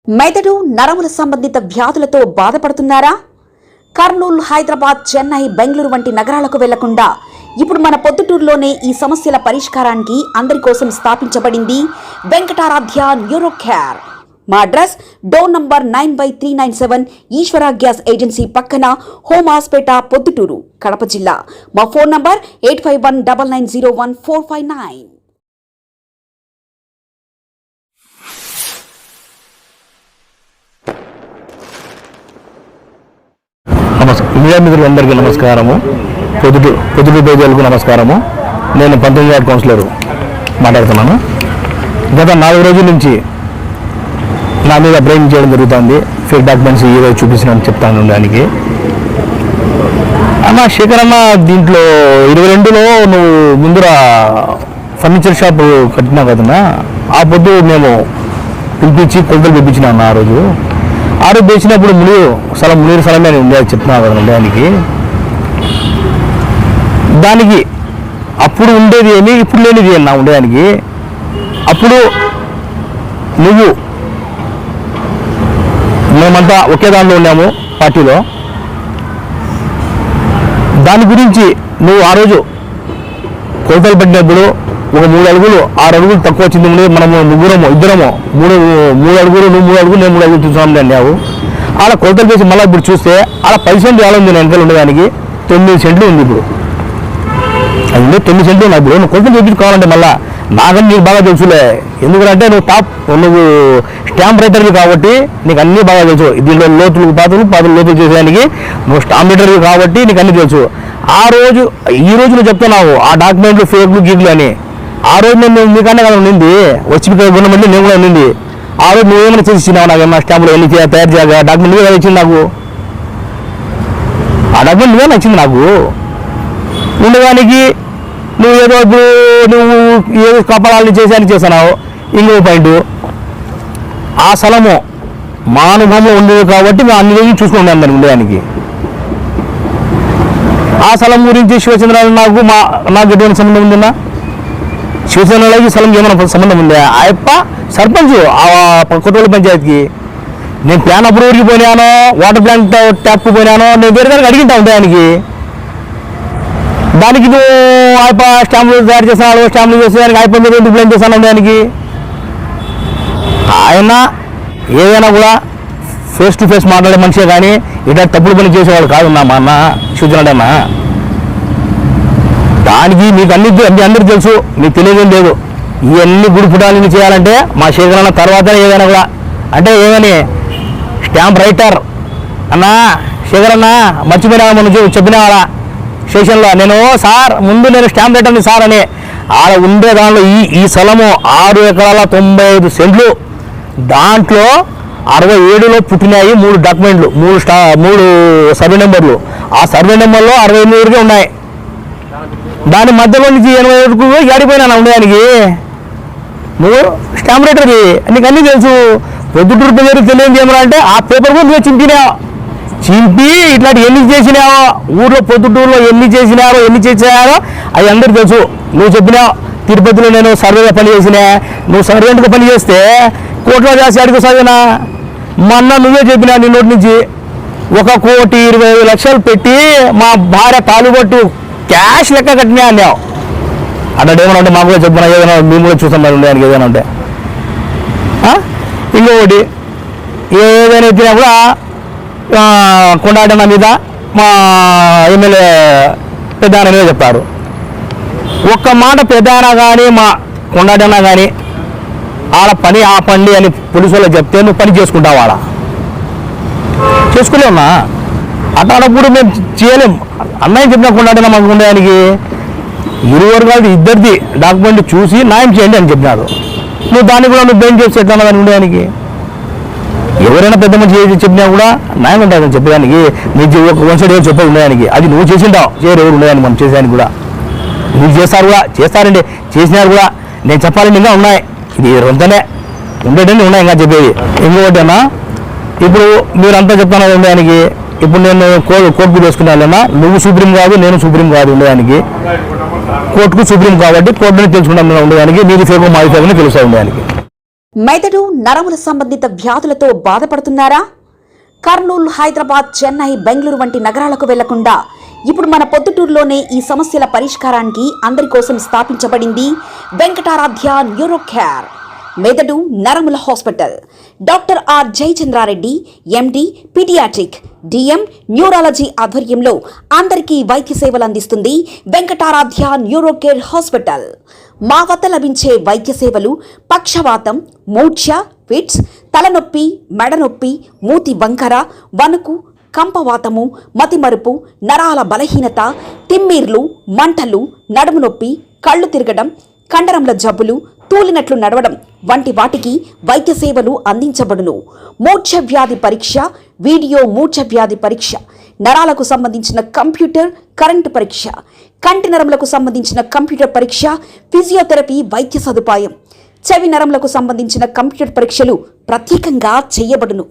మెదడు నరముల సంబంధిత వ్యాధులతో బాధపడుతున్నారా? కర్నూలు, హైదరాబాద్, చెన్నై, బెంగళూరు వంటి నగరాలకు వెళ్లకుండా ఇప్పుడు మన పొద్దుటూరులోనే ఈ సమస్యల పరిష్కారానికి అందరి కోసం స్థాపించబడింది వెంకటారాధ్య న్యూరో కేర్. మా అడ్రస్ డోర్ నంబర్ 9/397 ఈశ్వర గ్యాస్ ఏజెన్సీ పక్కన, హోమ్ హాస్పేట, పొద్దుటూరు, కడప జిల్లా. మా ఫోన్ నంబర్ 8519901459. మీడియా మిత్రులందరికీ నమస్కారము. పొద్దుటూరు ప్రజలకు నమస్కారము. నేను 19వ వార్డు కౌన్సిలర్ మాట్లాడుతున్నాను. గత 4 రోజుల నుంచి నా మీద బ్రెయిన్ చేయడం జరుగుతుంది. ఫేక్ డాక్యుమెంట్స్ ఈరోజు చూపించినని చెప్తాను. దానికి అన్న శేఖర్ అన్న, దీంట్లో 22లో నువ్వు ముందర ఫర్నిచర్ షాప్ కట్టినావు కదన్నా, ఆ పొద్దు మేము పిలిపించి కొలతలు పిలిపించినా అన్న. ఆ రోజు వేసినప్పుడు మునీరు స్థలమే అని ఉండేది చెప్తున్నావు కదా దానికి అప్పుడు ఉండేది ఏమి, ఇప్పుడు లేనిది అన్న ఉండేదానికి. అప్పుడు నువ్వు మేమంతా ఒకే దానిలో ఉన్నాము పార్టీలో. దాని గురించి నువ్వు ఆ రోజు కొలతలు పెట్టినప్పుడు ఒక 3 అడుగులు 6 అడుగులు తక్కువ వచ్చింది. మనము ఇద్దరము 3 అడుగులు, నువ్వు 3 అడుగులు, నేను 3 అడుగులు చూసాము అన్నావు. అలా కొలతలు చేసి మళ్ళీ ఇప్పుడు చూస్తే అలా 10 సెంట్లు ఎలా ఉంది వెనకాల ఉండేదానికి 9 సెంట్లు ఉంది. ఇప్పుడు అది 9 సెంట్లు ఉన్నాయి. ఇప్పుడు నువ్వు కొలతలు చేయించుకోవాలంటే మళ్ళీ నాకని నీకు బాగా తెలుసులే. ఎందుకంటే నువ్వు స్టాంప్ రైటర్వి కాబట్టి నీకు అన్నీ బాగా తెలుసు. దీంట్లో పాత్రలు లోతులు చేసేదానికి నువ్వు స్టాంప్ రైటర్వి కాబట్టి నీకు అన్నీ తెలుసు. ఈ రోజు నువ్వు చెప్తున్నావు ఆ డాక్యుమెంట్లు ఫేక్లు గీకులు అని. ఆ రోజు నేను నీకన్నా కదా ఉండింది, వచ్చి గుణమంది నేను కూడా ఉండింది. ఆ రోజు నువ్వేమైనా చేసి ఇచ్చినావు నాకేమన్నా స్టాంపులు ఎన్ని తయారు చేయగా డాక్యుమెంట్ నువ్వే ఇచ్చింది నాకు. ఆ డాక్యుమెంట్ నువ్వే నచ్చింది నాకు. ఉండడానికి నువ్వు ఏదో కపడాలని చేసాను చేస్తున్నావు. ఇంకో పాయింట్, ఆ స్థలము మా అనుభవంలో ఉండేది కాబట్టి మేము అన్ని రోజులు చూసుకుని ఉన్నాం దాన్ని ఉండడానికి. ఆ స్థలం గురించి శివచంద్రాలు నాకు ఎటువంటి సంబంధం ఉందన్నా? శివచంద్రాలకి స్థలం ఏమైనా సంబంధం ఉందా? ఆ యొక్క సర్పంచ్ ఆ కొత్తపల్లి పంచాయతీకి నేను ప్లాన్ అప్రూవర్కి పోయినానో, వాటర్ ప్లాంట్ ట్యాప్కి పోయినానో, నేను వేరే దానికి అడిగింటా ఉండడానికి. దానికి నువ్వు ఆయప్ప స్టాంపులు తయారు చేస్తున్నాడు, స్టాంపులు చేసేదానికి ఆయప్ప మీద ఎందుకు ప్లాన్ చేస్తాను ఉండడానికి? ఆయన ఏదైనా కూడా ఫేస్ టు ఫేస్ మాట్లాడే మనిషే కానీ ఇట్లా తప్పుడు పని చేసేవాడు కాదు మా అన్న శివచంద్రుడు అన్న. దానికి నీకు అందరికీ తెలుసు, నీకు తెలియదేం లేదు. ఇవన్నీ గుడి పుటాలని చేయాలంటే మా శేఖర్ అన్న తర్వాత ఏదైనా కూడా అంటే ఏమని స్టాంప్ రైటర్ అన్నా శేఖర్ అన్న మర్చిపోయినా మనం చెప్పినావాడా స్టేషన్లో, నేను సార్ ముందు నేను స్టాంప్ రైటర్ని సార్ అని. ఆడ ఉండే దానిలో ఈ స్థలము 6 ఎకరాల 95 సెంట్లు. దాంట్లో 67లో పుట్టినాయి 3 డాక్యుమెంట్లు, 3 సర్వే నెంబర్లు. ఆ సర్వే నెంబర్లో 68 వరకే ఉన్నాయి. దాని మధ్యలో నుంచి 80 వరకు ఏడిపోయినా ఉండడానికి. నువ్వు స్టాంప్ రైటర్ది, నీకు అన్నీ తెలుసు. పొద్దుటూరు ప్రజలకు తెలియదు ఏమరా అంటే ఆ పేపర్ కూడా నువ్వు చింపి ఇట్లాంటి ఎన్ని చేసినావో ఊర్లో పొద్దుటూరులో ఎన్ని చేసినారో అవి అందరికీ తెలుసు. నువ్వు చెప్పినావు తిరుపతిలో నేను సర్వేగా పని చేసినా, నువ్వు సర్వేంట్గా పని చేస్తే కోట్లో చేసి అడిగి చదివినా. మొన్న నువ్వే చెప్పినా నీ నోటి నుంచి 1,25,00,000 పెట్టి మా భార్య తాలుబట్టు క్యాష్ లెక్క కట్టినా అన్నావు. అన్నాడు ఏమన్నా ఉంటే మాకు కూడా చెప్పినా, ఏదైనా మేము కూడా చూసాం మరి ఉండడానికి ఏదైనా ఉంటే. ఇంకొకటి ఏదైనా ఎత్తినా కూడా కొండాటన్న మీద మా ఎమ్మెల్యే పెద్దాయన మీద చెప్పారు. ఒక్క మాట పెద్దాయన కానీ మా కొండాటన్న కానీ ఆడ పని ఆపండి అని పోలీసు వాళ్ళకి చెప్తే నువ్వు పని చేసుకుంటావు. ఆడ చేసుకోలేమన్నా అట్లాడప్పుడు మేము చేయలేం. అన్నయ్య చెప్పిన కొండాటన్న మాకు ఉండడానికి ఇరు వర్గాలు ఇద్దరిది డాక్యుమెంట్ చూసి న్యాయం చేయండి అని చెప్పినారు. నువ్వు దాన్ని కూడా నువ్వు బెయిన్ చేసి ఎట్లా కానీ ఉండడానికి ఎవరైనా పెద్ద మంచి చెప్పినా కూడా న్యాయం ఉంటుందని చెప్పడానికి. నీకు ఒక 1 సైడ్ చెప్పేది ఉండడానికి అది నువ్వు చేసింటావు. చేయరు ఎవరు ఉండడానికి మనం చేసేదానికి కూడా నువ్వు చేస్తారండి చేసినారు కూడా. నేను చెప్పాలని ఇంకా ఉన్నాయి, ఇది రొంతనే ఉండేటన్ని ఉన్నాయి ఇంకా చెప్పేది. ఇంకొకటి అన్నా, ఇప్పుడు మీరంతా చెప్తాను ఉండడానికి. ఇప్పుడు నేను కోర్టుకు చేసుకున్నానన్నా, నువ్వు సుప్రీం కాదు నేను సుప్రీం కాదు ఉండడానికి. కోర్టుకు సుప్రీం కాబట్టి కోర్టుని తెలుసుకున్నాను ఉండడానికి. నీది ఫేకో మాది ఫేకో తెలుస్తా ఉండడానికి. మెదడు నరముల సంబంధిత వ్యాధులతో బాధపడుతున్నారా? కర్నూలు, హైదరాబాద్, చెన్నై, బెంగళూరు వంటి నగరాలకు వెళ్లకుండా ఇప్పుడు మన పొద్దుటూరులోనే ఈ సమస్యల పరిష్కారానికి అందరి కోసం స్థాపించబడింది వెంకటారాధ్య న్యూరో కేర్ మెదడు నరముల hospital. Doctor R Jayachandra Reddy, MD, paediatric, DM, neurology ఆధ్వర్యంలో అందరికీ వైద్య సేవలు అందిస్తుంది వెంకటారాధ్య న్యూరో కేర్ హాస్పిటల్. మా వద్ద లభించే వైద్య సేవలు పక్షవాతం, మూర్ఛ, ఫిట్స్, తలనొప్పి, మెడనొప్పి, మూతి వంకర, వణుకు, కంపవాతము, మతిమరుపు, నరాల బలహీనత, తిమ్మిర్లు, మంటలు, నడుము నొప్పి, కళ్ళు తిరగడం, కండరంల జబ్బులు, తూలినట్లు నడవడం వంటి వాటికి వైద్య సేవలు అందించబడును. మూర్ఛ వ్యాధి పరీక్ష, వీడియో మూర్ఛ వ్యాధి పరీక్ష, నరాలకు సంబంధించిన కంప్యూటర్ కరెంటు పరీక్ష, కంటి నరములకు సంబంధించిన కంప్యూటర్ పరీక్ష, ఫిజియోథెరపీ వైద్య సదుపాయం, చెవి నరములకు సంబంధించిన కంప్యూటర్ పరీక్షలు ప్రత్యేకంగా చేయబడును.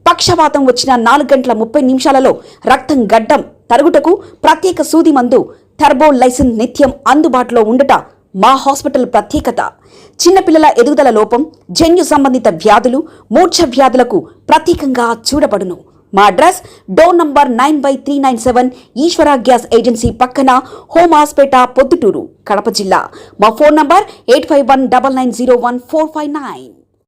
పక్షవాతం వచ్చిన 4 గంటల 30 నిమిషాలలో రక్తం గడ్డం తరుగుటకు ప్రత్యేక సూది మందు థర్బోలైసిన్ నిత్యం అందుబాటులో ఉండుట మా హాస్పిటల్ ప్రత్యేకత. చిన్నపిల్లల ఎదుగుదల లోపం, జన్యు సంబంధిత వ్యాధులు, మూర్ఛ వ్యాధులకు ప్రత్యేకంగా చూడబడును. మా అడ్రస్ డోర్ నంబర్ 9/397 ఈశ్వర గ్యాస్ ఏజెన్సీ పక్కన, హోమాస్పేట, పొద్దుటూరు, కడప జిల్లా. మా ఫోన్ నంబర్ 8519901459.